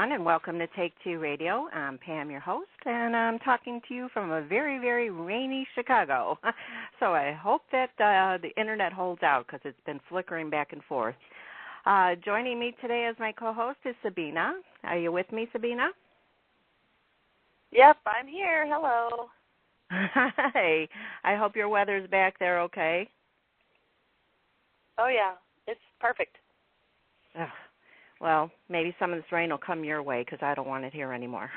everyone, and welcome to Take Two Radio. I'm Pam, your host, and I'm talking to you from a very, very rainy Chicago. So I hope that the Internet holds out because it's been flickering back and forth. Joining me today as my co-host is Sabina. Are you with me, Sabina? Yep, I'm here. Hello. Hi. I hope your weather's back there okay. Oh, yeah. It's perfect. Ugh. Well, maybe some of this rain will come your way because I don't want it here anymore.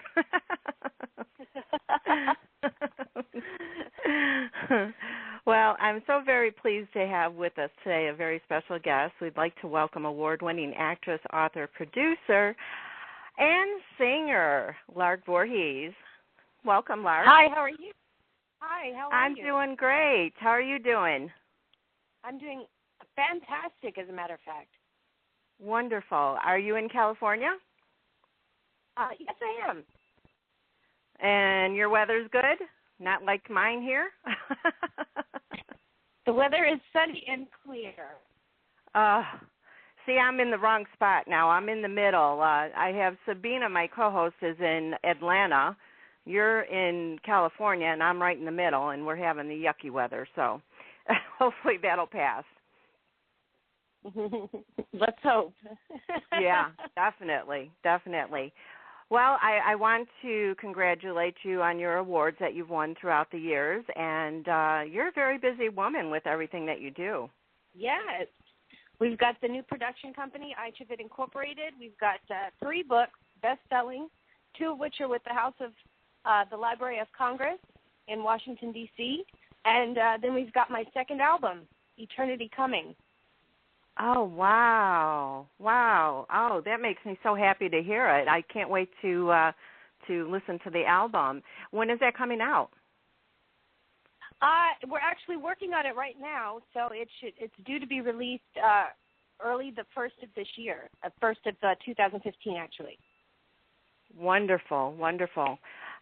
Well, I'm so very pleased to have with us today a very special guest. We'd like to welcome award-winning actress, author, producer, and singer, Lark Voorhies. Welcome, Lark. Hi, how are you? Hi, how are you? I'm doing great. How are you doing? I'm doing fantastic, as a matter of fact. Wonderful. Are you in California? Yes, I am. And your weather's good? Not like mine here? The weather is sunny and clear. See, I'm in the wrong spot now. I'm in the middle. I have Sabina, my co-host, is in Atlanta. You're in California, and I'm right in the middle, and we're having the yucky weather. So hopefully that'll pass. Let's hope. Yeah, definitely. Well, I want to congratulate you on your awards that you've won throughout the years, and you're a very busy woman with everything that you do. Yes. We've got the new production company, iChivit Incorporated. We've got 3 books, best-selling, 2 of which are with the House of the Library of Congress in Washington, D.C., and then we've got my second album, Eternity Coming. Oh, wow. Oh, that makes me so happy to hear it. I can't wait to listen to the album. When is that coming out? We're actually working on it right now, so it's due to be released early the 1st of this year, 1st of 2015, actually. Wonderful.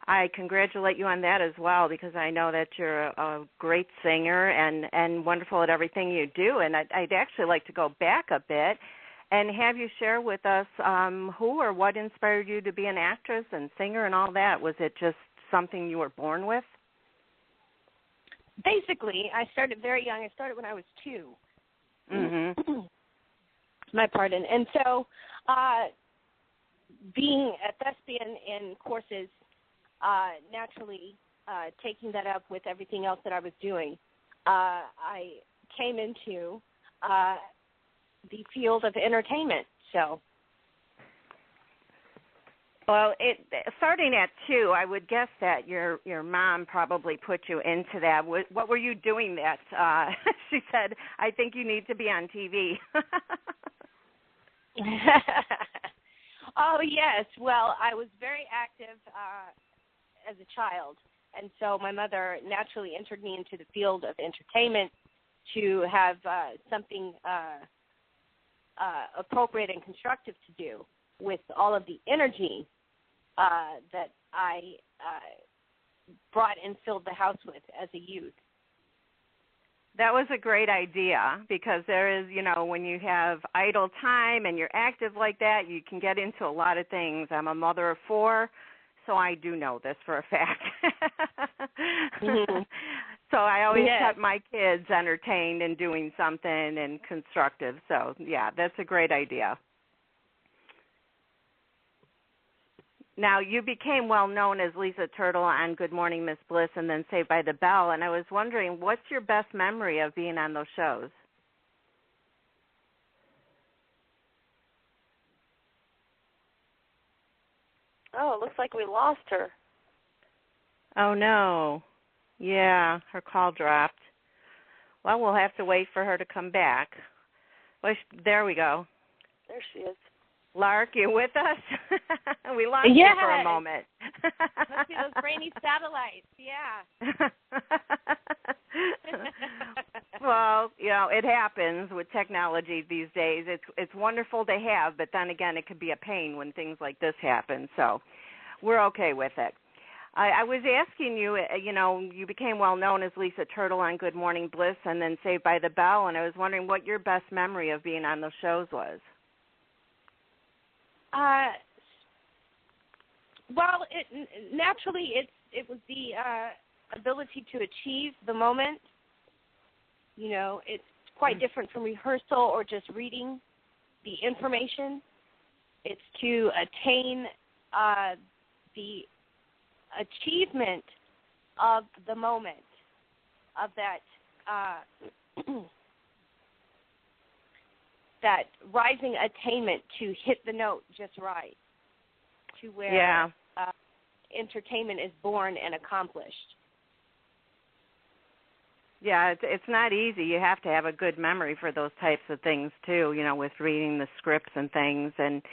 I congratulate you on that as well because I know that you're a great singer and wonderful at everything you do. And I'd actually like to go back a bit and have you share with us who or what inspired you to be an actress and singer and all that. Was it just something you were born with? Basically, I started very young. I started when I was 2. Mm-hmm. My pardon. And so being a thespian in courses, naturally taking that up with everything else that I was doing, I came into the field of entertainment. So, well, starting at 2, I would guess that your mom probably put you into that. What were you doing that? She said, "I think you need to be on TV." Oh yes. Well, I was very active as a child, and so my mother naturally entered me into the field of entertainment to have something appropriate and constructive to do with all of the energy that I brought and filled the house with as a youth. That was a great idea because there is, when you have idle time and you're active like that, you can get into a lot of things. I'm a mother of 4. So I do know this for a fact. Mm-hmm. So I always kept my kids entertained and doing something and constructive. So, yeah, that's a great idea. Now, you became well-known as Lisa Turtle on Good Morning, Miss Bliss and then Saved by the Bell, and I was wondering, what's your best memory of being on those shows? Oh, it looks like we lost her. Oh, no. Yeah, her call dropped. Well, we'll have to wait for her to come back. Well, there we go. There she is. Lark, you with us? We lost you for a moment. Must be those brainy satellites, yeah. Well, it happens with technology these days. It's wonderful to have, but then again, it could be a pain when things like this happen. So we're okay with it. I was asking you, you became well known as Lisa Turtle on Good Morning Bliss and then Saved by the Bell, and I was wondering what your best memory of being on those shows was. Well, naturally it was the ability to achieve the moment. You know, it's quite different from rehearsal or just reading the information. It's to attain the achievement of the moment, of that that rising attainment to hit the note just right, to where entertainment is born and accomplished. Yeah, it's not easy. You have to have a good memory for those types of things too, you know, with reading the scripts and things. And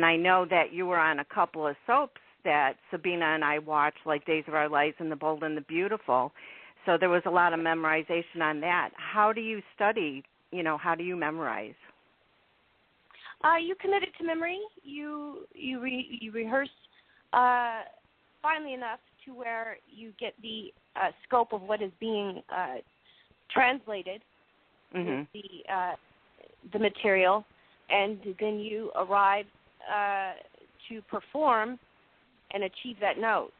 I know that you were on a couple of soaps that Sabina and I watched, like Days of Our Lives and The Bold and the Beautiful. So there was a lot of memorization on that. How do you study? You know, how do you memorize? You commit it to memory. You rehearse finely enough to where you get the scope of what is being translated with the material, and then you arrive to perform and achieve that note.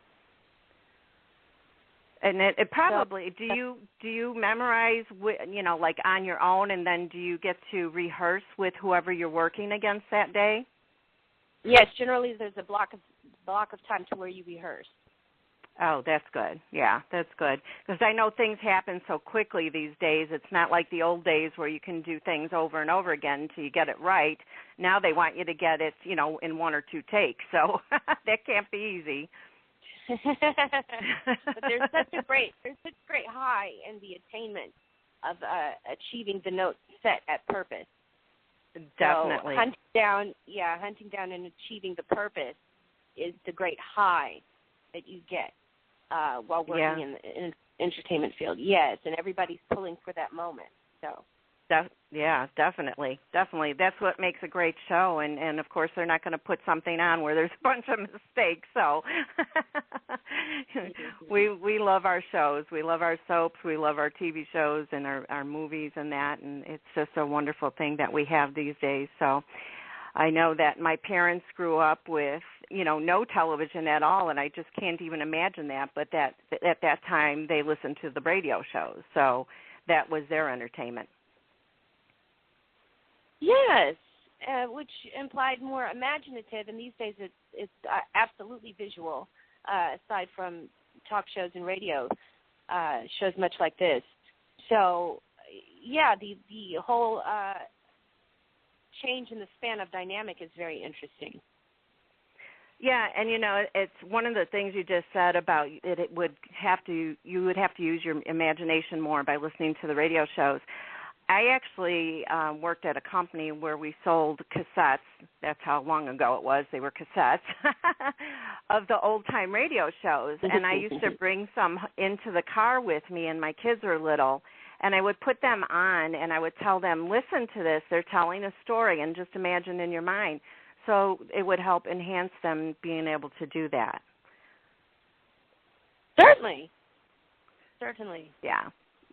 And it probably, do you memorize, you know, like on your own, and then do you get to rehearse with whoever you're working against that day? Yes, generally there's a block of time to where you rehearse. Oh, that's good. Yeah, that's good. Because I know things happen so quickly these days. It's not like the old days where you can do things over and over again until you get it right. Now they want you to get it, you know, in one or two takes. So that can't be easy. But there's such a great high in the attainment of achieving the note set at purpose. Definitely. So hunting down and achieving the purpose is the great high that you get while working in the entertainment field. Yes, and everybody's pulling for that moment. So. Definitely. That's what makes a great show, and of course they're not going to put something on where there's a bunch of mistakes. So we love our shows, we love our soaps, we love our TV shows and our movies and that, and it's just a wonderful thing that we have these days. So I know that my parents grew up with, you know, no television at all, and I just can't even imagine that. But that at that time they listened to the radio shows, so that was their entertainment. Yes, which implied more imaginative, and these days it's absolutely visual, aside from talk shows and radio shows much like this. So, yeah, the whole change in the span of dynamic is very interesting. Yeah, and you know, it's one of the things you just said about you would have to use your imagination more by listening to the radio shows. I actually worked at a company where we sold cassettes. That's how long ago it was. They were cassettes of the old-time radio shows. And I used to bring some into the car with me, and my kids were little. And I would put them on, and I would tell them, listen to this. They're telling a story, and just imagine in your mind. So it would help enhance them being able to do that. Certainly.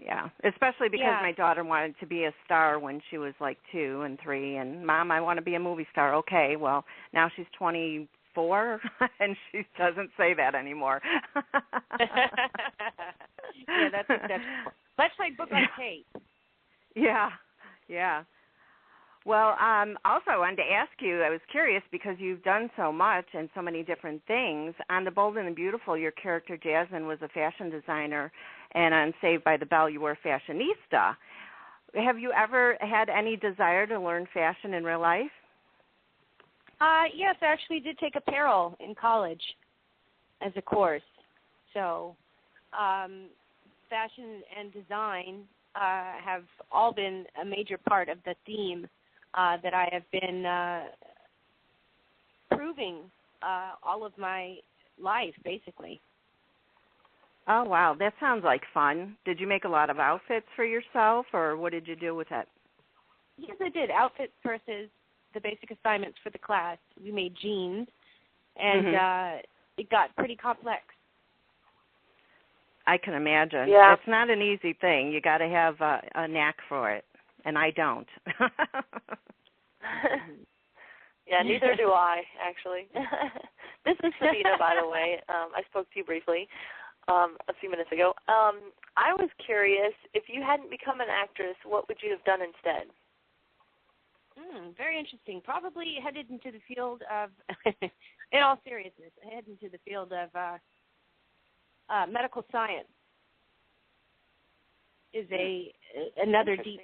Yeah, especially because my daughter wanted to be a star when she was like 2 and 3, and Mom, I want to be a movie star. Okay, well, now she's 24, and she doesn't say that anymore. Yeah, that's acceptable. Let's play book on tape. Yeah. Well, also I wanted to ask you, I was curious because you've done so much and so many different things. On The Bold and the Beautiful, your character Jasmine was a fashion designer, and on Saved by the Bell, you were a fashionista. Have you ever had any desire to learn fashion in real life? Yes, I actually did take apparel in college as a course. So fashion and design have all been a major part of the theme that I have been proving all of my life, basically. Oh, wow. That sounds like fun. Did you make a lot of outfits for yourself, or what did you do with it? Yes, I did. Outfits versus the basic assignments for the class. We made jeans, and it got pretty complex. I can imagine. Yeah. It's not an easy thing. You got to have a knack for it, and I don't. Yeah, neither do I, actually. This is Sabina, by the way. I spoke to you briefly a few minutes ago. I was curious, if you hadn't become an actress, what would you have done instead? Very interesting. Probably headed into the field of, in all seriousness, headed into the field of medical science. Is another deep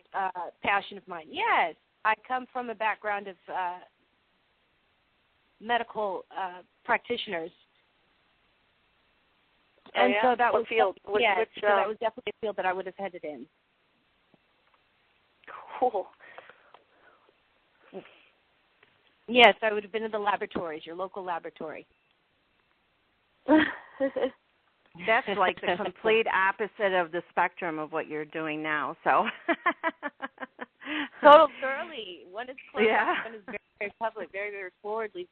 passion of mine. Yes, I come from a background of medical practitioners, and so that was field. So that was definitely a field that I would have headed in. Cool. Yes, I would have been in the laboratories, your local laboratory. That's like the complete opposite of the spectrum of what you're doing now. So total girly. One is close. Yeah. One is very, very public, very, very forwardly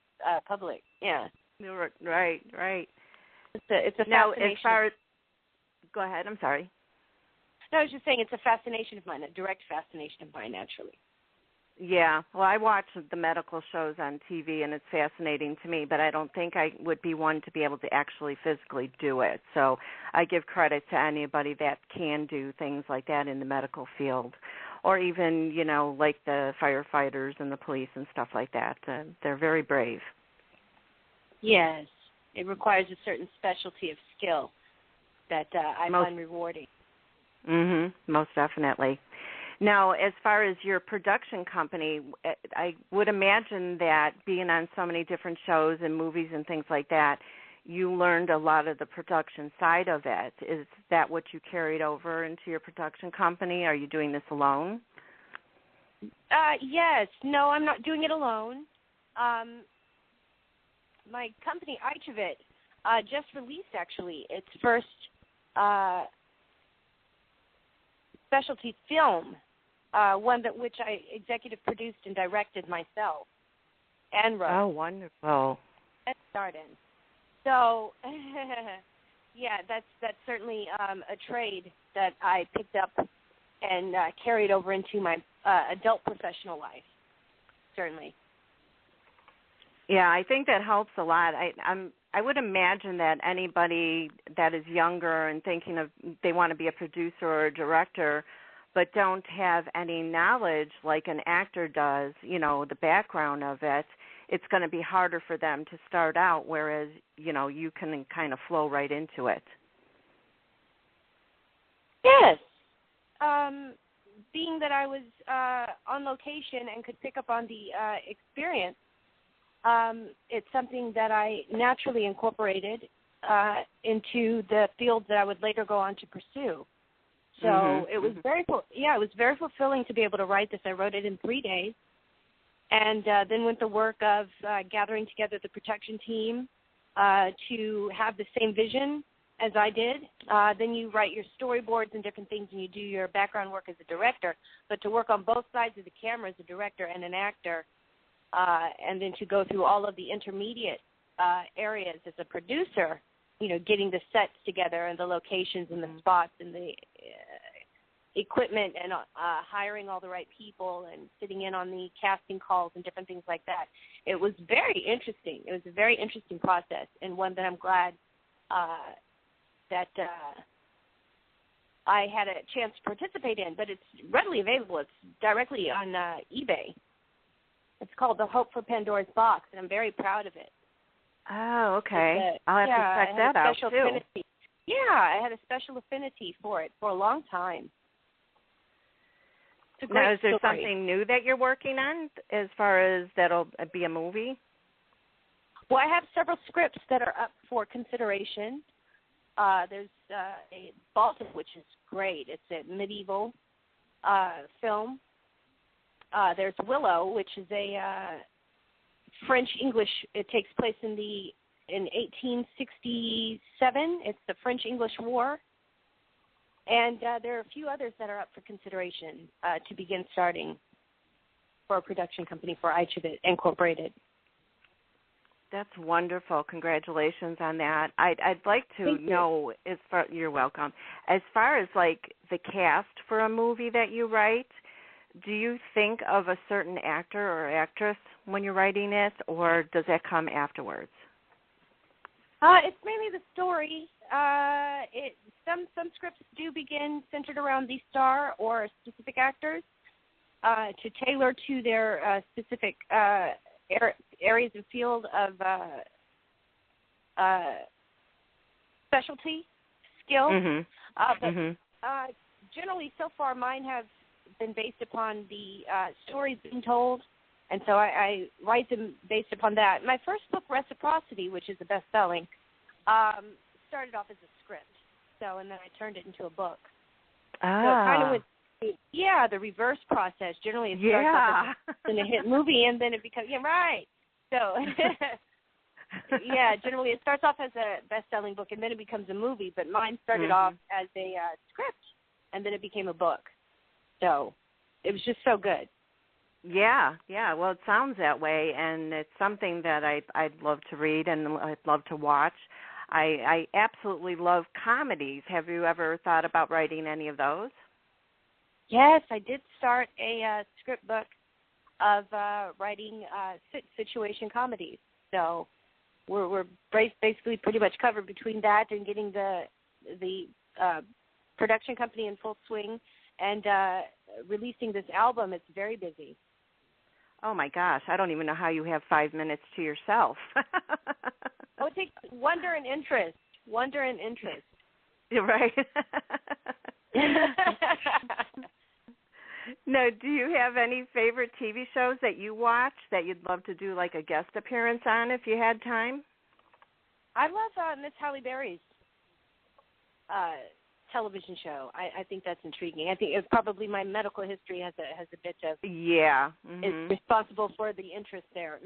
public. Yeah. Right. It's a now, fascination. as far as, go ahead. I'm sorry. No, I was just saying it's a fascination of mine, a direct fascination of mine, naturally. Yeah, well, I watch the medical shows on TV, and it's fascinating to me, but I don't think I would be one to be able to actually physically do it. So I give credit to anybody that can do things like that in the medical field, or even, like the firefighters and the police and stuff like that. They're very brave. Yes, it requires a certain specialty of skill that I find rewarding. Most definitely. Now, as far as your production company, I would imagine that being on so many different shows and movies and things like that, you learned a lot of the production side of it. Is that what you carried over into your production company? Are you doing this alone? Yes. No, I'm not doing it alone. My company, Ichivit, just released, actually, its first specialty film, which I executive produced and directed myself and wrote. Oh, wonderful. And starred in. So, yeah, that's certainly a trade that I picked up and carried over into my adult professional life, certainly. Yeah, I think that helps a lot. I would imagine that anybody that is younger and thinking of they want to be a producer or a director but don't have any knowledge like an actor does, the background of it, it's going to be harder for them to start out, whereas, you can kind of flow right into it. Yes. Being that I was on location and could pick up on the experience, it's something that I naturally incorporated into the field that I would later go on to pursue. So it was it was very fulfilling to be able to write this. I wrote it in 3 days, and then went the work of gathering together the production team to have the same vision as I did. Then you write your storyboards and different things, and you do your background work as a director. But to work on both sides of the camera as a director and an actor, and then to go through all of the intermediate areas as a producer, getting the sets together and the locations and the spots and the equipment and hiring all the right people and sitting in on the casting calls and different things like that. It was very interesting. It was a very interesting process, and one that I'm glad that I had a chance to participate in, but it's readily available. It's directly on eBay. It's called The Hope for Pandora's Box, and I'm very proud of it. Oh, okay. I'll have to check that out, too. Affinity. Yeah, I had a special affinity for it for a long time. It's a great now, is there story. something new that you're working on as far as that'll be a movie? Well, I have several scripts that are up for consideration. There's a Baltic, which is great. It's a medieval film. There's Willow, which is a French-English. It takes place in 1867. It's the French-English War. And there are a few others that are up for consideration to begin starting for a production company for Ichivit Incorporated. That's wonderful. Congratulations on that. I'd like to know, you're welcome, as far as like the cast for a movie that you write, do you think of a certain actor or actress when you're writing it, or does that come afterwards? It's mainly the story. Some scripts do begin centered around the star or specific actors to tailor to their specific areas of field of specialty, skill. But generally, so far, mine have been based upon the stories being told, and so I write them based upon that. My first book, Reciprocity, which is a best-selling, started off as a script, and then I turned it into a book. So it kind of went, the reverse process. Generally, it starts off as a hit movie, and then it becomes, So, generally it starts off as a best-selling book, and then it becomes a movie, but mine started off as a script, and then it became a book. So it was just so good. Yeah. Well, it sounds that way, and it's something that I'd love to read and I'd love to watch. I absolutely love comedies. Have you ever thought about writing any of those? Yes, I did start a script book of writing situation comedies. So we're basically pretty much covered between that and getting the production company in full swing and releasing this album. It's very busy. Oh, my gosh. I don't even know how you have 5 minutes to yourself. It takes wonder and interest. You're right. No, do you have any favorite TV shows that you watch that you'd love to do like a guest appearance on if you had time? I love Miss Halle Berry's television show. I think that's intriguing. I think it's probably my medical history has a bit of is responsible for the interest there.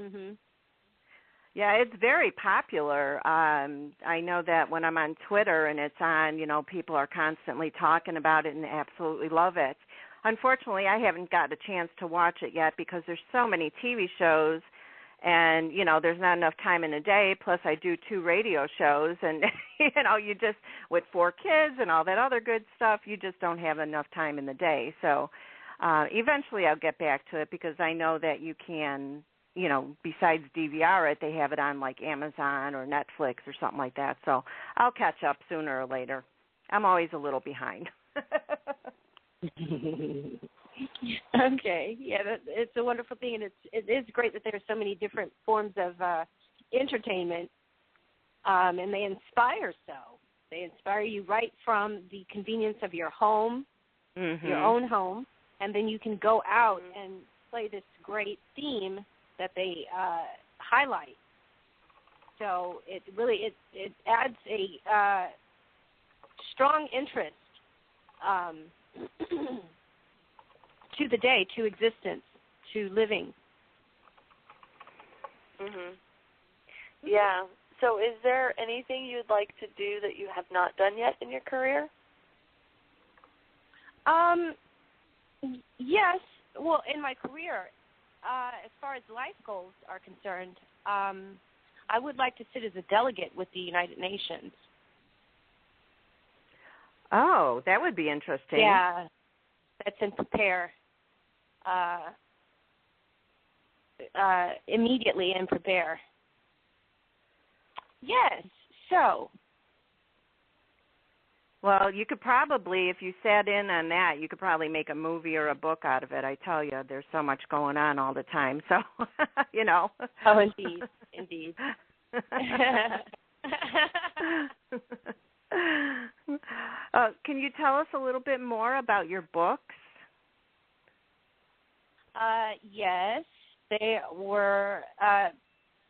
Yeah, it's very popular. I know that when I'm on Twitter and it's on, people are constantly talking about it and absolutely love it. Unfortunately, I haven't got a chance to watch it yet because there's so many TV shows and, there's not enough time in a day. Plus, I do 2 radio shows and, you just, with 4 kids and all that other good stuff, you just don't have enough time in the day. So eventually I'll get back to it because I know that you can, besides DVR it, they have it on like Amazon or Netflix or something like that. So I'll catch up sooner or later. I'm always a little behind. Okay, it's a wonderful thing, and it is great that there are so many different forms of entertainment, and they inspire. They inspire you right from the convenience of your home, your own home, and then you can go out and play this great theme that they highlight. So it really it adds a strong interest to the day, to existence, to living. Yeah. So is there anything you'd like to do that you have not done yet in your career? Yes. Well, in my career, as far as life goals are concerned, I would like to sit as a delegate with the United Nations. Oh, that would be interesting. Yeah, that's in prepare. Immediately and prepare. Yes, so. Well, you could probably, if you sat in on that, you could probably make a movie or a book out of it. I tell you, there's so much going on all the time. So, Oh, indeed. Can you tell us a little bit more about your books? Yes, they were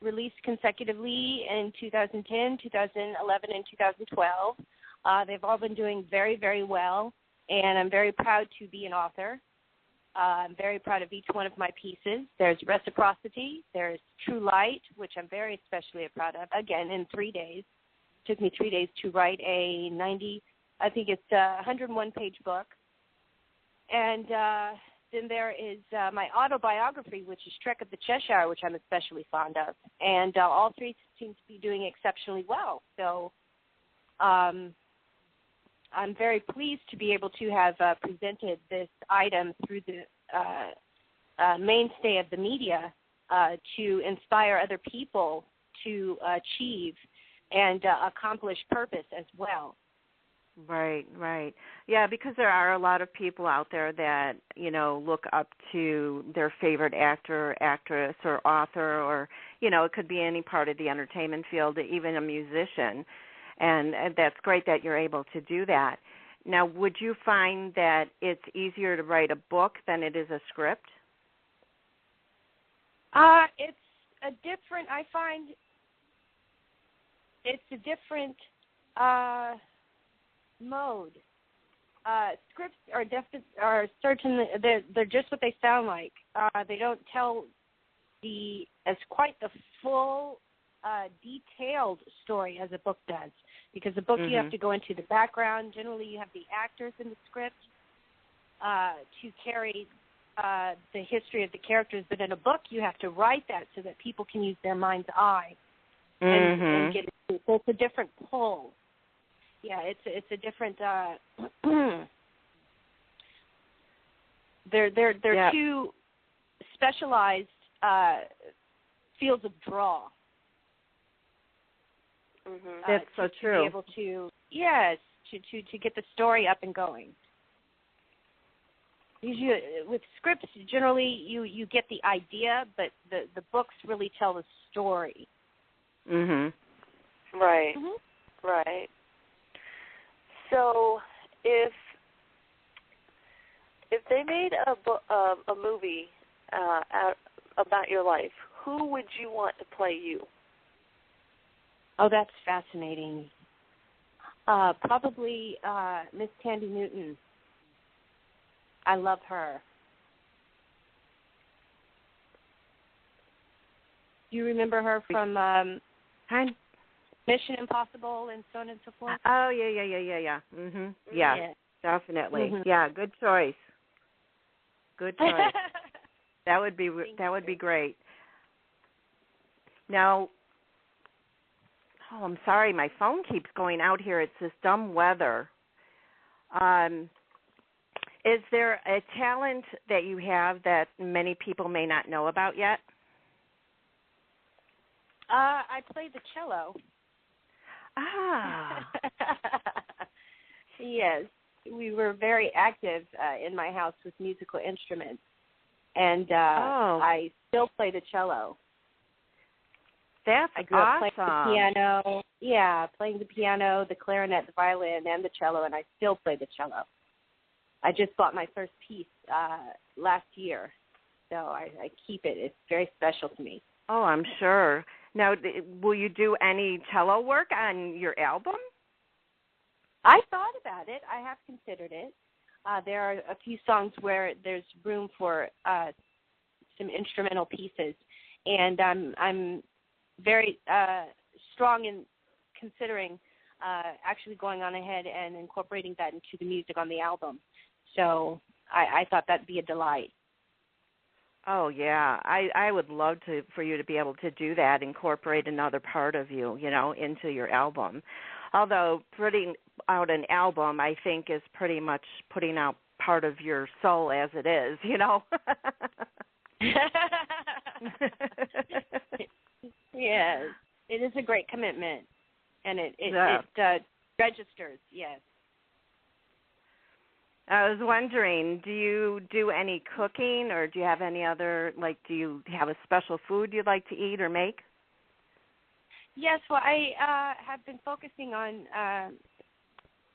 released consecutively in 2010, 2011, and 2012. They've all been doing very, very well, and I'm very proud to be an author. I'm very proud of each one of my pieces. There's Reciprocity. There's True Light, which I'm very especially proud of, again, in 3 days. It took me 3 days to write a 101-page book. And then there is my autobiography, which is Trek of the Cheshire, which I'm especially fond of. And all 3 seem to be doing exceptionally well. So I'm very pleased to be able to have presented this item through the mainstay of the media to inspire other people to achieve and accomplish purpose as well. Right, right. Yeah, because there are a lot of people out there that, look up to their favorite actor, actress, or author, or, it could be any part of the entertainment field, even a musician. And that's great that you're able to do that. Now, would you find that it's easier to write a book than it is a script? It's a different, I find it's a different mode. Scripts are certain, they're just what they sound like. They don't tell as quite the full, detailed story as a book does. Because a book, you have to go into the background. Generally, you have the actors in the script to carry the history of the characters. But in a book, you have to write that so that people can use their mind's eye and get it. So it's a different pull. Yeah, it's a different. They're two specialized fields of draw. That's so true. To be able to, to get the story up and going. Usually, with scripts, generally you get the idea, but the books really tell the story. Right. Right. So, if they made a movie about your life, who would you want to play you? Oh, that's fascinating. Probably Miss Tandy Newton. I love her. Do you remember her from Mission Impossible and so on and so forth? Oh, yeah. Yeah, definitely. Yeah, good choice. Good choice. That would be great. Now, I'm sorry, my phone keeps going out here. It's this dumb weather. Is there a talent that you have that many people may not know about yet? I play the cello. Ah. Yes, we were very active in my house with musical instruments, and I still play the cello. That's I grew up awesome. playing the piano. Yeah, playing the piano, the clarinet, the violin, and the cello, and I still play the cello. I just bought my first piece last year, so I keep it. It's very special to me. Oh, I'm sure. Now, will you do any cello work on your album? I thought about it. I have considered it. There are a few songs where there's room for some instrumental pieces, and I'm very strong in considering actually going on ahead and incorporating that into the music on the album. So I thought that'd be a delight. Oh, yeah. I would love for you to be able to do that, incorporate another part of you, into your album. Although putting out an album, I think, is pretty much putting out part of your soul as it is, Yes, it is a great commitment, and it registers, yes. I was wondering, do you do any cooking, or do you have any other, do you have a special food you'd like to eat or make? Yes, well, I have been focusing on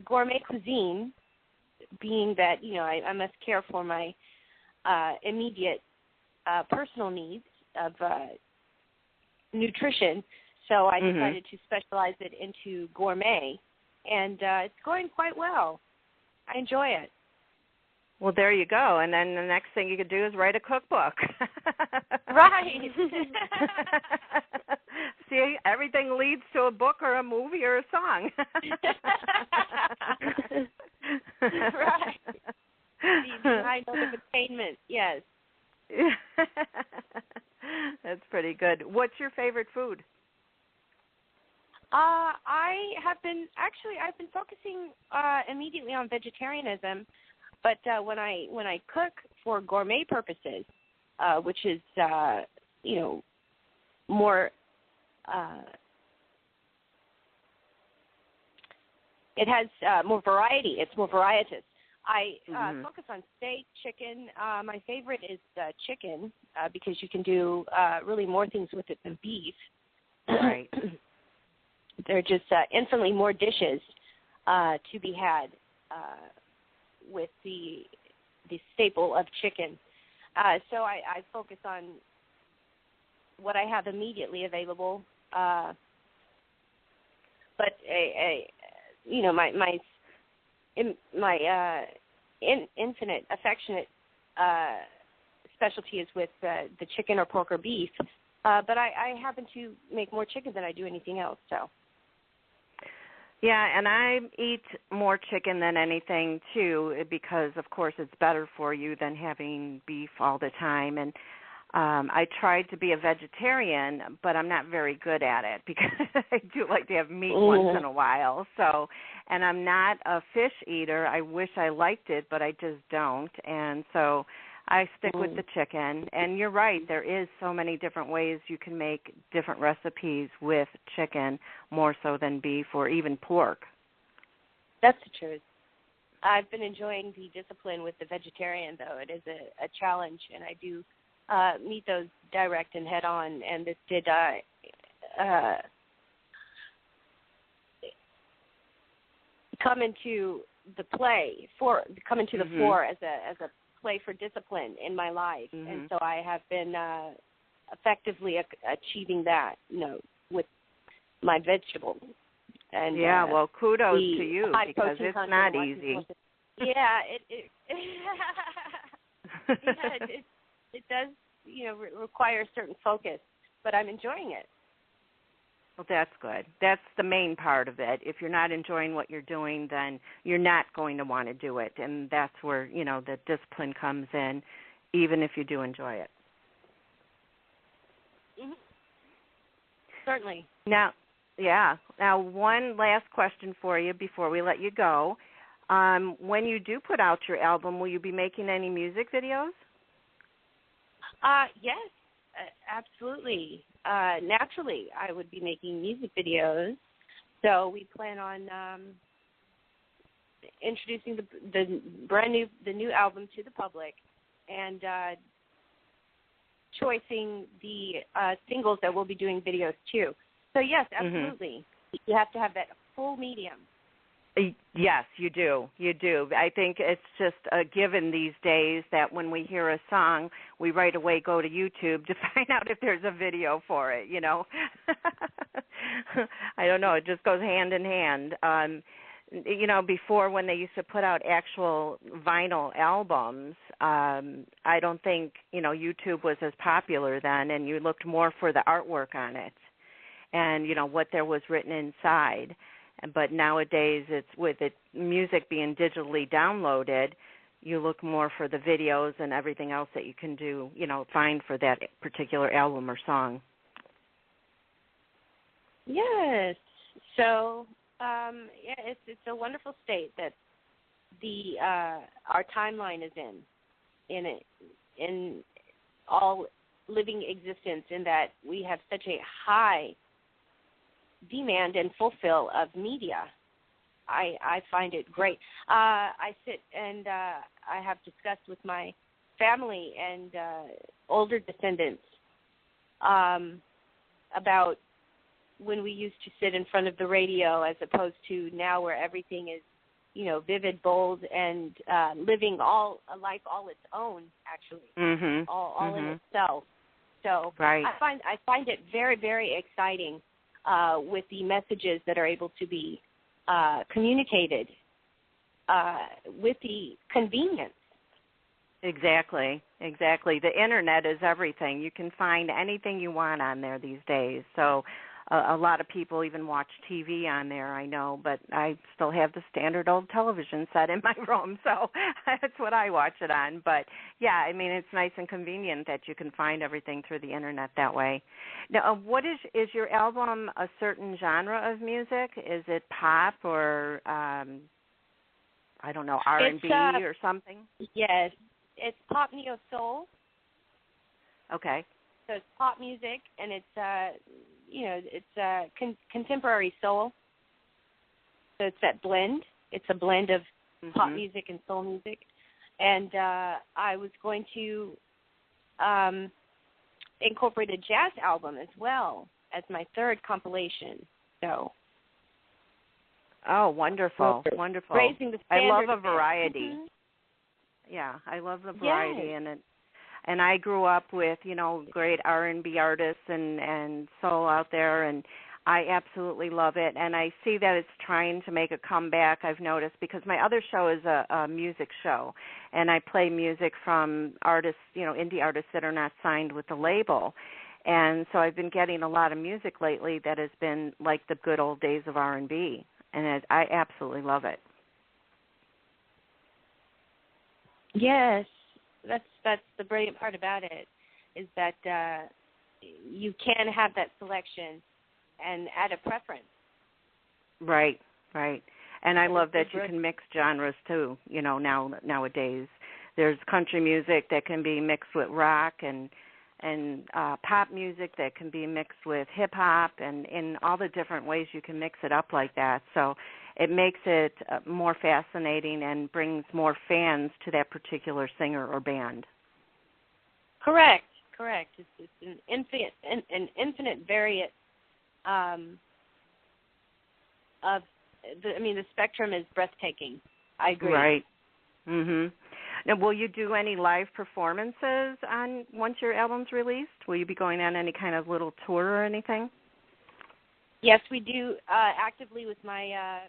gourmet cuisine, being that, I must care for my immediate personal needs of nutrition, so I decided to specialize it into gourmet, and it's going quite well. I enjoy it. Well, there you go. And then the next thing you could do is write a cookbook. Right. See, everything leads to a book or a movie or a song. Right. The high note of attainment, yes. That's pretty good. What's your favorite food? I've been focusing immediately on vegetarianism, but when I cook for gourmet purposes, which is more it has more variety. It's more varietous. I focus on steak, chicken. My favorite is chicken because you can do really more things with it than beef. Right. There are just infinitely more dishes to be had with the staple of chicken. So I focus on what I have immediately available. But my infinite affectionate specialty is with the chicken or pork or beef. But I happen to make more chicken than I do anything else. So. Yeah, and I eat more chicken than anything, too, because, of course, it's better for you than having beef all the time. And I tried to be a vegetarian, but I'm not very good at it because I do like to have meat once in a while. So, and I'm not a fish eater. I wish I liked it, but I just don't. And so I stick with the chicken. And you're right, there is so many different ways you can make different recipes with chicken, more so than beef or even pork. That's the truth. I've been enjoying the discipline with the vegetarian, though. It is a challenge, and I do meet those direct and head on, and this did come into the fore as a play for discipline in my life, and so I have been effectively achieving that, with my vegetables. And yeah, well, kudos to you because it's not easy. Yeah, it does, require a certain focus, but I'm enjoying it. Well, that's good. That's the main part of it. If you're not enjoying what you're doing, then you're not going to want to do it, and that's where, the discipline comes in, even if you do enjoy it. Mm-hmm. Certainly. Now, one last question for you before we let you go. When you do put out your album, will you be making any music videos? Yes, absolutely. Naturally, I would be making music videos. So we plan on introducing the new album to the public and choosing the singles that we'll be doing videos to. So yes, absolutely. You have to have that full medium. Yes, you do. You do. I think it's just a given these days that when we hear a song, we right away go to YouTube to find out if there's a video for it, I don't know. It just goes hand in hand. Before when they used to put out actual vinyl albums, I don't think, YouTube was as popular then, and you looked more for the artwork on it and, what there was written inside. But nowadays, it's with music being digitally downloaded, you look more for the videos and everything else that you can do, find for that particular album or song. Yes. So, it's a wonderful state that our timeline is in all living existence, in that we have such a high demand and fulfill of media. I find it great. I sit and I have discussed with my family and older descendants about when we used to sit in front of the radio as opposed to now where everything is, vivid, bold, and living a life all its own, actually, all in itself. So right. I find it very, very exciting with the messages that are able to be communicated with the convenience. Exactly. The Internet is everything. You can find anything you want on there these days. So a lot of people even watch TV on there, I know, but I still have the standard old television set in my room, so that's what I watch it on. But, yeah, it's nice and convenient that you can find everything through the Internet that way. Now, what is your album a certain genre of music? Is it pop or, R&B or something? Yes, it's pop neo-soul. Okay. So it's pop music, and it's, contemporary soul. So it's that blend. It's a blend of pop music and soul music. And I was going to incorporate a jazz album as well as my third compilation. So. Oh, wonderful, wonderful. Raising the I standard. love a variety. Yeah, I love the variety in it. And I grew up with, great R&B artists and soul out there, and I absolutely love it. And I see that it's trying to make a comeback, I've noticed, because my other show is a music show, and I play music from artists, indie artists that are not signed with the label. And so I've been getting a lot of music lately that has been like the good old days of R&B, and I absolutely love it. Yes, that's the brilliant part about it, is that you can have that selection and add a preference. Right. And I love that you can mix genres too, nowadays. There's country music that can be mixed with rock and pop music that can be mixed with hip-hop, and in all the different ways you can mix it up like that. So it makes it more fascinating and brings more fans to that particular singer or band. Correct. It's an infinite variant the spectrum is breathtaking. I agree. Right. Now, will you do any live performances once your album's released? Will you be going on any kind of little tour or anything? Yes, we do actively with my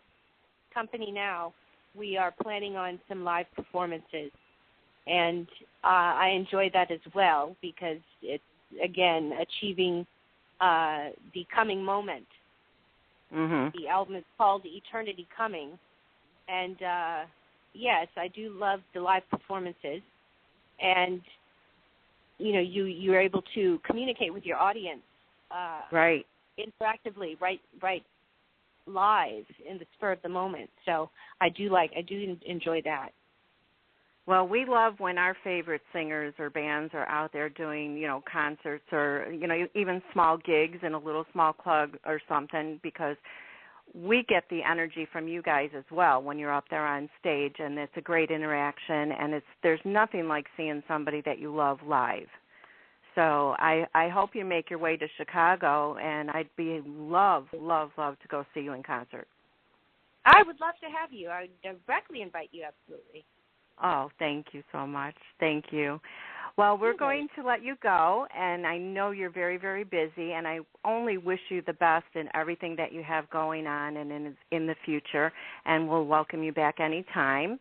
company now. We are planning on some live performances, and I enjoy that as well because it's, again, achieving the coming moment. The album is called Eternity Coming, and yes, I do love the live performances, and you're able to communicate with your audience, right, interactively, right, live in the spur of the moment. So I do enjoy that. Well, we love when our favorite singers or bands are out there doing, concerts or, even small gigs in a little small club or something, because we get the energy from you guys as well when you're up there on stage, and it's a great interaction, and there's nothing like seeing somebody that you love live. So I hope you make your way to Chicago, and I'd love to go see you in concert. I would love to have you. I would directly invite you, absolutely. Oh, thank you so much. Thank you. Well, we're going to let you go, and I know you're very, very busy, and I only wish you the best in everything that you have going on and in the future, and we'll welcome you back anytime.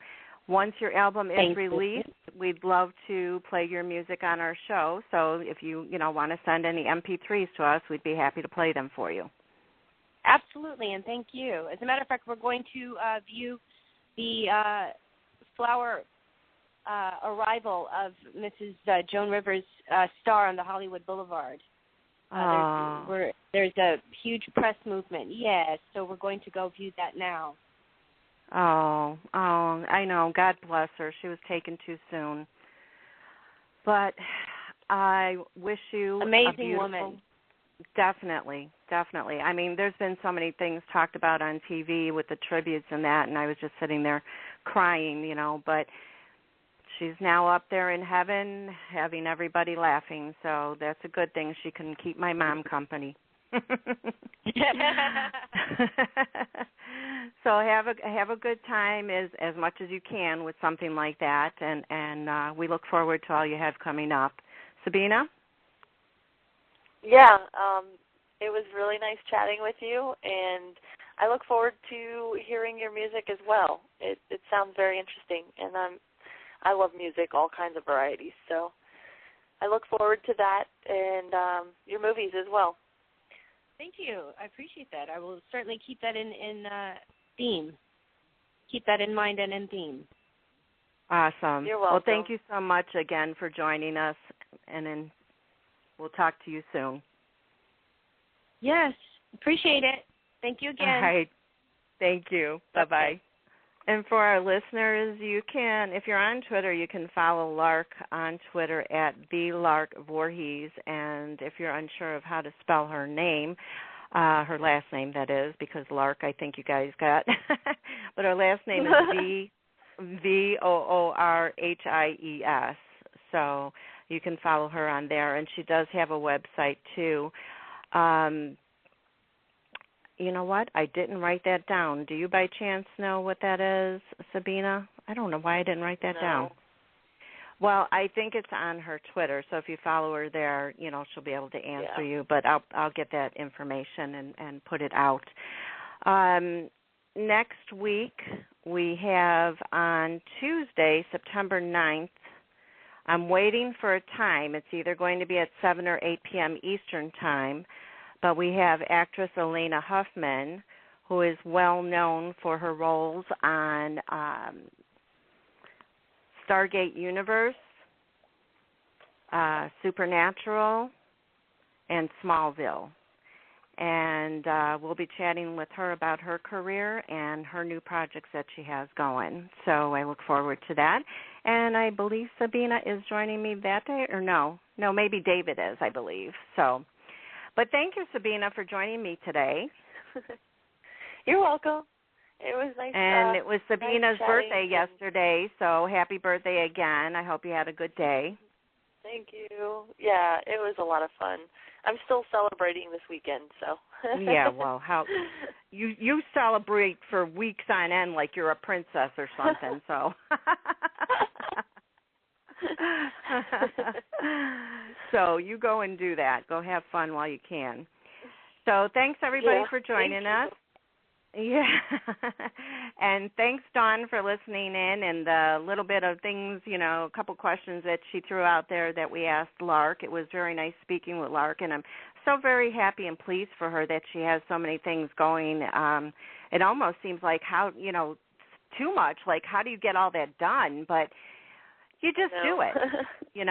Once your album is released, we'd love to play your music on our show, so if you want to send any MP3s to us, we'd be happy to play them for you. Absolutely, and thank you. As a matter of fact, we're going to view the flower arrival of Mrs. Joan Rivers' star on the Hollywood Boulevard. There's a huge press movement. Yes, so we're going to go view that now. Oh, I know. God bless her. She was taken too soon. But I wish you amazing woman. Definitely. I mean, there's been so many things talked about on TV with the tributes and that, and I was just sitting there crying, but she's now up there in heaven having everybody laughing, so that's a good thing. She can keep my mom company. So have a good time as much as you can with something like that, and we look forward to all you have coming up. Sabina? Yeah, it was really nice chatting with you, and I look forward to hearing your music as well. It sounds very interesting, and I love music, all kinds of varieties, so I look forward to that and your movies as well. Thank you. I appreciate that. I will certainly keep that in theme. Keep that in mind and in theme. Awesome. You're welcome. Well, thank you so much again for joining us, and then we'll talk to you soon. Yes, appreciate it. Thank you again. All right. Thank you. Bye-bye. And for our listeners, you can, if you're on Twitter, you can follow Lark on Twitter at @LarkVoorhies. And if you're unsure of how to spell her name, her last name, that is, because Lark, I think you guys got. But her last name is Voorhies. So you can follow her on there, and she does have a website too. You know what? I didn't write that down. Do you by chance know what that is, Sabina? I don't know why I didn't write that down. Well, I think it's on her Twitter, so if you follow her there, she'll be able to answer you. But I'll get that information and put it out. Next week, we have on Tuesday, September 9th, I'm waiting for a time. It's either going to be at 7 or 8 p.m. Eastern Time, but we have actress Elena Huffman, who is well known for her roles on Stargate Universe, Supernatural, and Smallville. And we'll be chatting with her about her career and her new projects that she has going. So I look forward to that. And I believe Sabina is joining me that day, or no? No, maybe David is, I believe. So, but thank you, Sabina, for joining me today. You're welcome. It was nice. And it was Sabina's birthday yesterday, so happy birthday again. I hope you had a good day. Thank you. Yeah, it was a lot of fun. I'm still celebrating this weekend, so. Yeah, well, how you celebrate for weeks on end like you're a princess or something, so. So you go and do that. Go have fun while you can. So thanks, everybody, for joining us. Yeah. And thanks, Dawn, for listening in and the little bit of things, a couple questions that she threw out there that we asked Lark. It was very nice speaking with Lark, and I'm so very happy and pleased for her that she has so many things going. It almost seems like too much, like how do you get all that done? But you just do it, you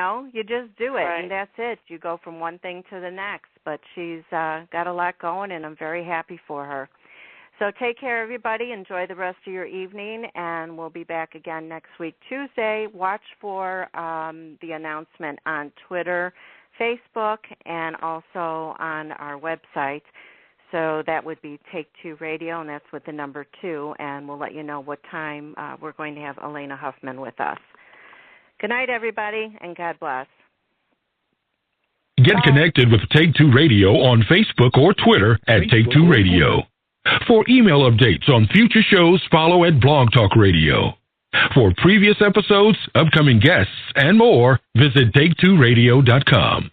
just do it, and that's it. You go from one thing to the next. But she's got a lot going, and I'm very happy for her. So take care, everybody. Enjoy the rest of your evening, and we'll be back again next week, Tuesday. Watch for the announcement on Twitter, Facebook, and also on our website. So that would be Take Two Radio, and that's with the number 2, and we'll let you know what time we're going to have Elena Huffman with us. Good night, everybody, and God bless. Get connected with Take Two Radio on Facebook or Twitter at Take Two Radio. For email updates on future shows, follow at Blog Talk Radio. For previous episodes, upcoming guests, and more, visit TakeTwoRadio.com.